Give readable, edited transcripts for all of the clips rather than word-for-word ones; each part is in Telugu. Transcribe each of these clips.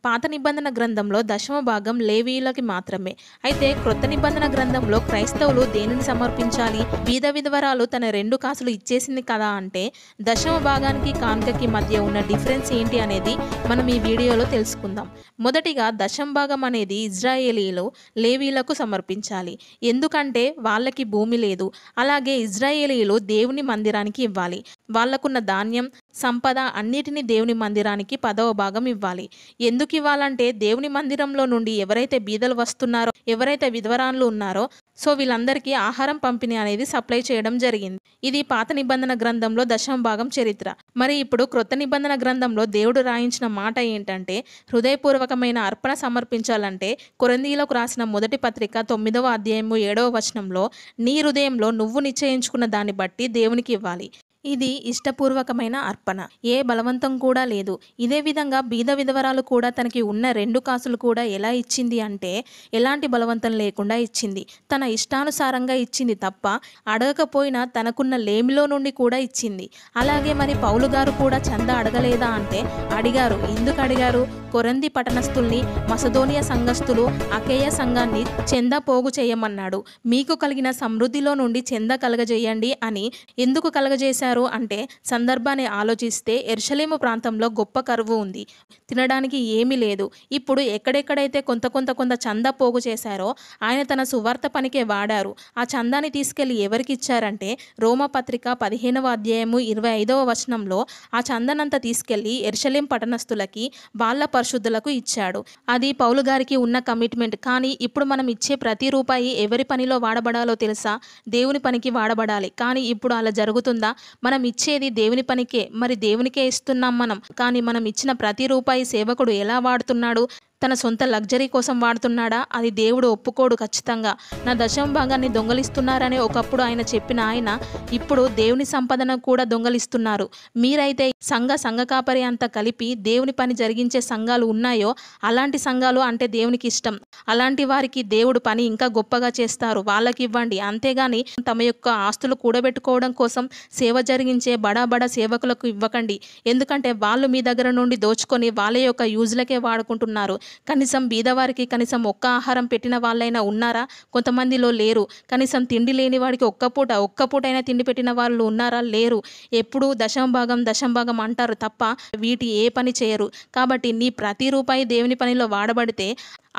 పాత నిబంధన గ్రంథంలో దశమ భాగం లేవీయులకి మాత్రమే. అయితే క్రొత్త నిబంధన గ్రంథంలో క్రైస్తవులు దేనిని సమర్పించాలి? బీద విధవరాలు తన 2 కాసులు ఇచ్చేసింది కదా అంటే దశమ భాగానికి కానుకకి మధ్య ఉన్న డిఫరెన్స్ ఏంటి అనేది మనం ఈ వీడియోలో తెలుసుకుందాం. మొదటిగా దశమ భాగం అనేది ఇజ్రాయేలీలు లేవీయులకు సమర్పించాలి. ఎందుకంటే వాళ్ళకి భూమి లేదు. అలాగే ఇజ్రాయేలీలు దేవుని మందిరానికి ఇవ్వాలి. వాళ్ళకున్న ధాన్యం, సంపద అన్నిటినీ దేవుని మందిరానికి 10వ భాగం ఇవ్వాలి. ఎందుకు ఇవ్వాలంటే దేవుని మందిరంలో నుండి ఎవరైతే బీదలు వస్తున్నారో, ఎవరైతే విధవరాన్లు ఉన్నారో సో వీళ్ళందరికీ ఆహారం పంపిణీ అనేది సప్లై చేయడం జరిగింది. ఇది పాత నిబంధన గ్రంథంలో దశమ భాగం చరిత్ర. మరి ఇప్పుడు క్రొత్త నిబంధన గ్రంథంలో దేవుడు రాయించిన మాట ఏంటంటే హృదయపూర్వకమైన అర్పణ సమర్పించాలంటే కొరింథీయులకు రాసిన మొదటి పత్రిక 9వ అధ్యాయము 7వ వచనంలో నీ హృదయంలో నువ్వు నిశ్చయించుకున్న దాన్ని బట్టి దేవునికి ఇవ్వాలి. ఇది ఇష్టపూర్వకమైన అర్పణ. ఏ బలవంతం కూడా లేదు. ఇదే విధంగా బీద విధవరాలు కూడా తనకి ఉన్న 2 కాసులు కూడా ఎలా ఇచ్చింది అంటే ఎలాంటి బలవంతం లేకుండా ఇచ్చింది. తన ఇష్టానుసారంగా ఇచ్చింది తప్ప అడగకపోయినా తనకున్న లేమిలో నుండి కూడా ఇచ్చింది. అలాగే మరి పౌలు గారు కూడా చందా అడగలేదా అంటే అడిగారు. ఎందుకు అడిగారు? కొరింథీ పట్టణస్థుల్ని, మసదోనియా సంఘస్థులు, అకేయ సంఘాన్ని చందా పోగు చేయమన్నాడు. మీకు కలిగిన సమృద్ధిలో నుండి చందా కలగజేయండి అని. ఎందుకు కలగజేశారు అంటే సందర్భాన్ని ఆలోచిస్తే యెరూషలేము ప్రాంతంలో గొప్ప కరువు ఉంది. తినడానికి ఏమీ లేదు. ఇప్పుడు ఎక్కడెక్కడైతే కొంత చందా పోగు చేశారో ఆయన తన సువార్త పనికే వాడారు. ఆ చందాని తీసుకెళ్లి ఎవరికి ఇచ్చారంటే రోమపత్రిక 15వ అధ్యాయము 25వ వచనంలో ఆ చందనంతా తీసుకెళ్లి యెరూషలేం పట్టణస్థులకి, వాళ్ళ పరిశుద్ధులకు ఇచ్చాడు. అది పౌలు గారికి ఉన్న కమిట్మెంట్. కానీ ఇప్పుడు మనం ఇచ్చే ప్రతి రూపాయి ఎవరి పనిలో వాడబడాలో తెలుసా? దేవుని పనికి వాడబడాలి. కానీ ఇప్పుడు అలా జరుగుతుందా? మనం ఇచ్చేది దేవుని పనికే, మరి దేవునికే ఇస్తున్నాం మనం. కానీ మనం ఇచ్చిన ప్రతి రూపాయి సేవకుడు ఎలా వాడుతున్నాడు? తన సొంత లగ్జరీ కోసం వాడుతున్నాడా? అది దేవుడు ఒప్పుకోడు ఖచ్చితంగా. నా దశమ భాగాన్ని దొంగలిస్తున్నారని ఒకప్పుడు ఆయన చెప్పిన ఆయన ఇప్పుడు దేవుని సంపదను కూడా దొంగలిస్తున్నారు. మీరైతే సంఘ కాపరి అంతా కలిపి దేవుని పని జరిగించే సంఘాలు ఉన్నాయో అలాంటి సంఘాలు అంటే దేవునికి ఇష్టం. అలాంటి వారికి దేవుడు పని ఇంకా గొప్పగా చేస్తారు. వాళ్ళకి ఇవ్వండి. అంతేగాని తమ యొక్క ఆస్తులు కూడబెట్టుకోవడం కోసం సేవ జరిగించే బడా సేవకులకు ఇవ్వకండి. ఎందుకంటే వాళ్ళు మీ దగ్గర నుండి దోచుకొని వాళ్ళ యొక్క యూజ్లకే వాడుకుంటున్నారు. కనీసం బీదవారికి కనీసం ఒక్క ఆహారం పెట్టిన వాళ్ళైనా ఉన్నారా? కొంతమందిలో లేరు. కనీసం తిండి లేని వాడికి ఒక్క పూటైనా తిండి పెట్టిన వాళ్ళు ఉన్నారా? లేరు. ఎప్పుడూ దశమ భాగం అంటారు తప్ప వీటి ఏ పని చేయరు. కాబట్టి నీ ప్రతి రూపాయి దేవుని పనిలో వాడబడితే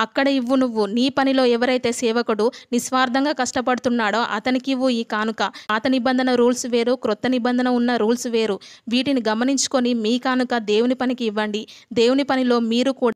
అక్కడ ఇవ్వు. నువ్వు నీ పనిలో ఎవరైతే సేవకుడు నిస్వార్థంగా కష్టపడుతున్నాడో అతనికి ఇవ్వు ఈ కానుక. పాత నిబంధన రూల్స్ వేరు, క్రొత్త నిబంధన ఉన్న రూల్స్ వేరు. వీటిని గమనించుకొని మీ కానుక దేవుని పనికి ఇవ్వండి. దేవుని పనిలో మీరు కూడా